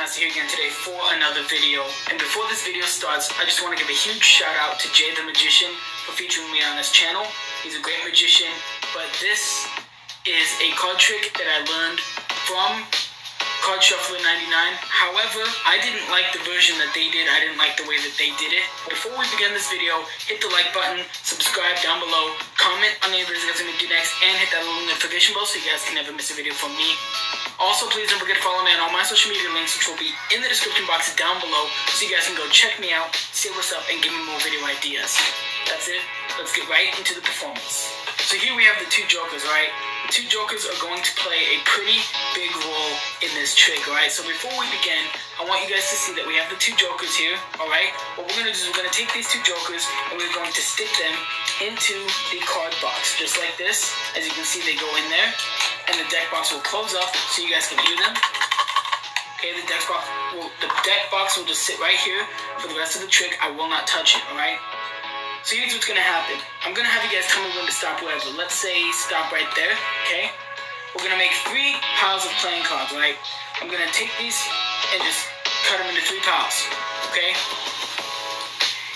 CardMaster here again today for another video. And before this video starts, I just want to give a huge shout out to Jay the Magician for featuring me on his channel. He's a great magician, but this is a card trick that I learned from Card Shuffler 99. However, I didn't like the version that they did. I didn't like the way that they did it. Before we begin this video, hit the like button, subscribe down below, comment on any videos you guys are going to do next, and hit that little notification bell so you guys can never miss a video from me. Also, please don't forget to follow me on all my social media links, which will be in the description box down below, so you guys can go check me out, see what's up, and give me more video ideas. That's it. Let's get right into the performance. So here we have the two jokers, right? The two jokers are going to play a pretty big role in this trick, alright? So before we begin, I want you guys to see that we have the two jokers here, alright? What we're going to do is we're going to take these two jokers and we're going to stick them into the card box, just like this. As you can see, they go in there, and the deck box will close up so you guys can view them. Okay, the deck box will just sit right here for the rest of the trick. I will not touch it, alright? So here's what's going to happen. I'm going to have you guys tell me when to stop wherever. Let's say stop right there, okay? We're going to make 3 piles of playing cards, right? I'm going to take these and just cut them into 3 piles, okay?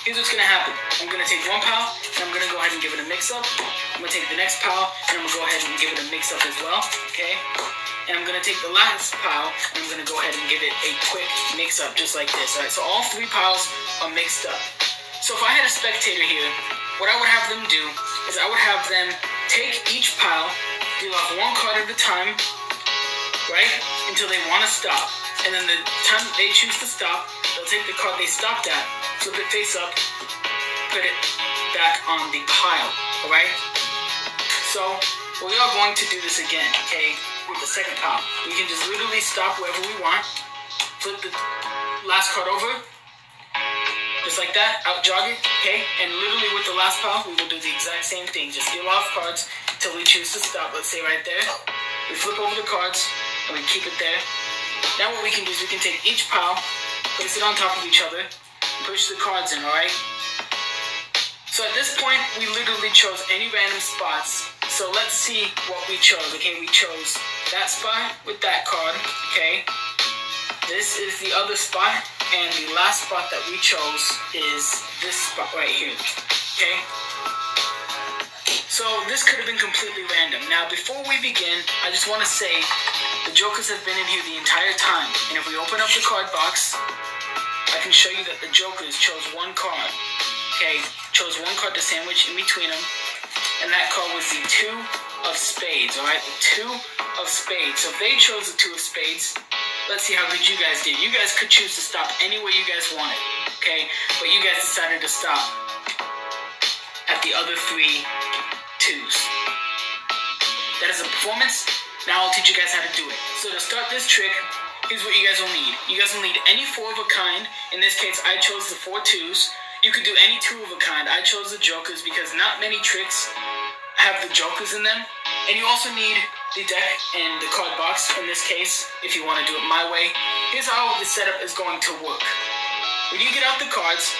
Here's what's going to happen. I'm going to take 1 pile and I'm going to go ahead and give it a mix-up. I'm going to take the next pile and I'm going to go ahead and give it a mix-up as well, okay? And I'm going to take the last pile and I'm going to go ahead and give it a quick mix-up just like this, all right? So all 3 piles are mixed up. So if I had a spectator here, what I would have them do is I would have them take each pile, deal off 1 card at a time, right, until they want to stop. And then the time that they choose to stop, they'll take the card they stopped at, flip it face up, put it back on the pile, alright? So we are going to do this again, okay, with the second pile. We can just literally stop wherever we want, flip the last card over, just like that, out jog it, okay? And literally with the last pile, we will do the exact same thing. Just deal off cards till we choose to stop. Let's say right there. We flip over the cards and we keep it there. Now what we can do is we can take each pile, place it on top of each other, and push the cards in, alright? So at this point, we literally chose any random spots. So let's see what we chose, okay? We chose that spot with that card, okay? This is the other spot. And the last spot that we chose is this spot right here, okay? So this could have been completely random. Now before we begin, I just want to say the jokers have been in here the entire time. And if we open up the card box, I can show you that the jokers chose 1 card, okay? Chose 1 card to sandwich in between them. And that card was the 2 of spades, alright? The 2 of spades. So if they chose the 2 of spades, let's see how good you guys did. You guys could choose to stop any way you guys wanted, okay? But you guys decided to stop at the other 3 2s. That is a performance. Now I'll teach you guys how to do it. So to start this trick, here's what you guys will need. You guys will need any 4 of a kind. In this case, I chose the 4 2s. You could do any 2 of a kind. I chose the jokers because not many tricks have the jokers in them. And you also need the deck and the card box in this case, if you want to do it my way. Here's how the setup is going to work. When you get out the cards,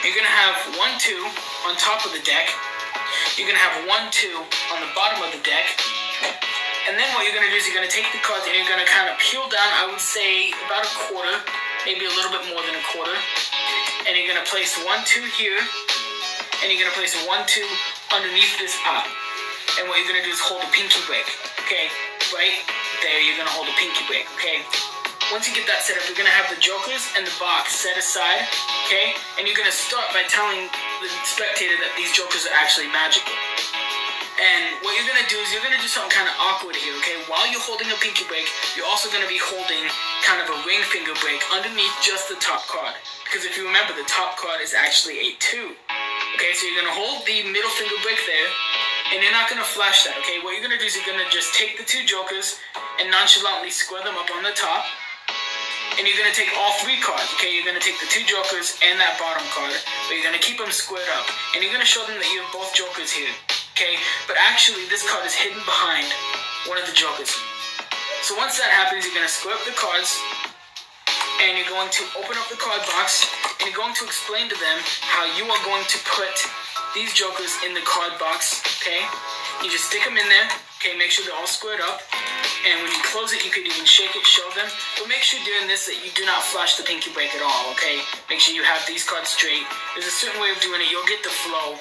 you're going to have 1 2 on top of the deck. You're going to have 1 2 on the bottom of the deck. And then what you're going to do is you're going to take the cards and you're going to kind of peel down, I would say about a quarter, maybe a little bit more than a quarter. And you're going to place 1 2 here. And you're going to place 1 2 underneath this pile. And what you're going to do is hold a pinky break, okay? Right there, you're going to hold a pinky break, okay? Once you get that set up, you're going to have the jokers and the box set aside, okay? And you're going to start by telling the spectator that these jokers are actually magical. And what you're going to do is you're going to do something kind of awkward here, okay? While you're holding a pinky break, you're also going to be holding kind of a ring finger break underneath just the top card. Because if you remember, the top card is actually a 2. Okay, so you're going to hold the middle finger break there. And you're not going to flash that, okay? What you're going to do is you're going to just take the 2 jokers and nonchalantly square them up on the top. And you're going to take all 3 cards, okay? You're going to take the 2 jokers and that bottom card. But you're going to keep them squared up. And you're going to show them that you have both jokers here, okay? But actually, this card is hidden behind one of the jokers. So once that happens, you're going to square up the cards. And you're going to open up the card box. And you're going to explain to them how you are going to put these jokers in the card box, okay? You just stick them in there, okay? Make sure they're all squared up. And when you close it, you could even shake it, show them. But make sure during this that you do not flash the pinky break at all, okay? Make sure you have these cards straight. There's a certain way of doing it. You'll get the flow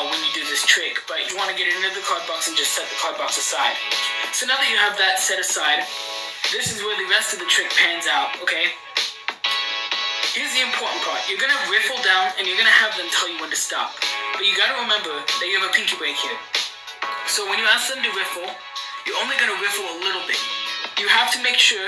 when you do this trick. But you want to get it into the card box and just set the card box aside. So now that you have that set aside, this is where the rest of the trick pans out, okay? Here's the important part. You're going to riffle down and you're going to have them tell you when to stop. But you got to remember that you have a pinky break here. So when you ask them to riffle, you're only going to riffle a little bit. You have to make sure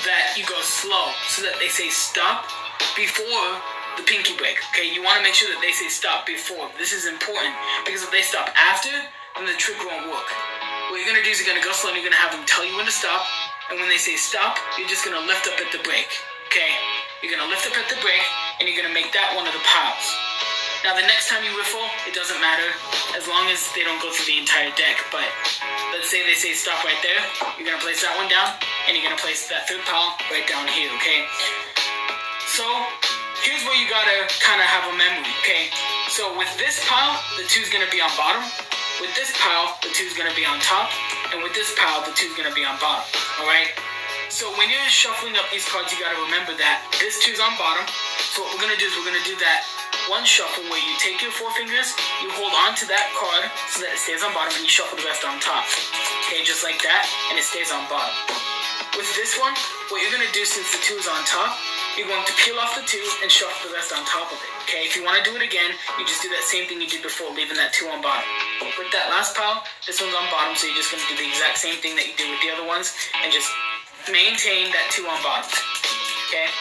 that you go slow so that they say stop before the pinky break, okay? You want to make sure that they say stop before. This is important because if they stop after, then the trick won't work. What you're going to do is you're going to go slow and you're going to have them tell you when to stop. And when they say stop, you're just going to lift up at the break, okay? You're going to lift up at the break and you're going to make that one of the piles. Now the next time you riffle, it doesn't matter as long as they don't go through the entire deck. But let's say they say stop right there. You're going to place that one down and you're going to place that third pile right down here, okay? So here's where you got to kind of have a memory, okay? So with this pile, the 2 is going to be on bottom. With this pile, the 2 is going to be on top. And with this pile, the 2 is going to be on bottom, alright? So when you're shuffling up these cards, you got to remember that this 2 is on bottom. So what we're going to do is we're going to do that one shuffle where you take your 4 fingers, you hold on to that card so that it stays on bottom, and you shuffle the rest on top. Okay, just like that, and it stays on bottom. With this one, what you're going to do since the 2 is on top, you're going to peel off the 2 and shuffle the rest on top of it. Okay, if you want to do it again, you just do that same thing you did before, leaving that 2 on bottom. With that last pile, this one's on bottom, so you're just going to do the exact same thing that you did with the other ones, and just maintain that 2 on bottom. Okay?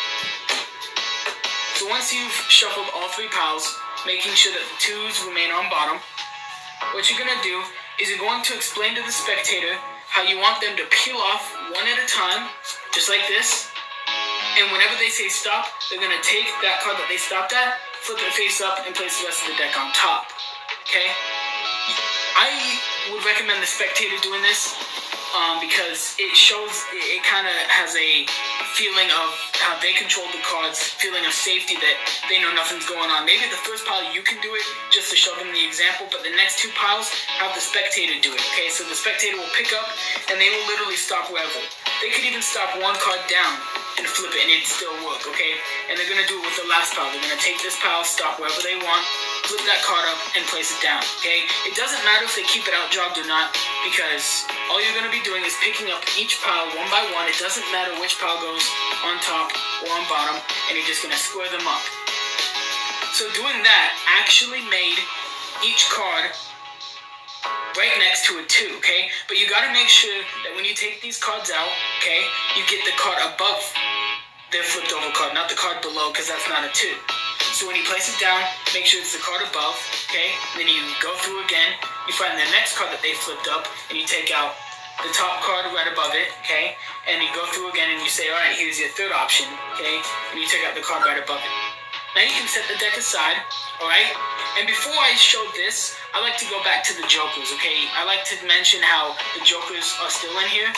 So once you've shuffled all 3 piles, making sure that the 2s remain on bottom, what you're going to do is you're going to explain to the spectator how you want them to peel off one at a time, just like this. And whenever they say stop, they're going to take that card that they stopped at, flip it face up, and place the rest of the deck on top. Okay? I would recommend the spectator doing this because it shows, it kind of has a feeling of how they control the cards, feeling of safety that they know nothing's going on. Maybe the first pile you can do it just to show them the example, but the next 2 piles have the spectator do it, okay? So the spectator will pick up and they will literally stop wherever. They could even stop 1 card down and flip it and it'd still work, okay? And they're going to do it with the last pile. They're going to take this pile, stop wherever they want, flip that card up, and place it down, okay? It doesn't matter if they keep it out jogged or not, because all you're going to be doing is picking up each pile one by one. It doesn't matter which pile goes on top or on bottom, and you're just going to square them up. So doing that actually made each card right next to a 2, okay? But you gotta make sure that when you take these cards out, okay, you get the card above their flipped over card, not the card below, because that's not a 2. So when you place it down, make sure it's the card above, okay? Then you go through again, you find the next card that they flipped up, and you take out the top card right above it, okay? And you go through again and you say, alright, here's your third option, okay? And you take out the card right above it. Now you can set the deck aside, alright? And before I show this, I like to go back to the jokers, okay? I like to mention how the jokers are still in here,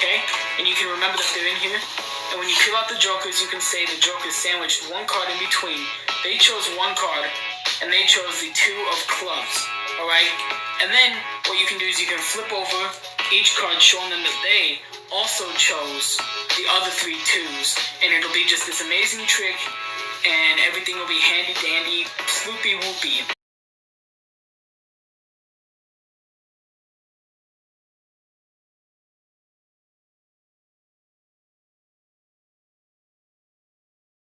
okay? And you can remember that they're in here. And when you peel out the jokers, you can say the jokers sandwiched 1 card in between. They chose 1 card, and they chose the 2 of clubs, alright? And then what you can do is you can flip over each card, showing them that they also chose the other 3 2s. And it'll be just this amazing trick, and everything will be handy dandy, floopy whoopy.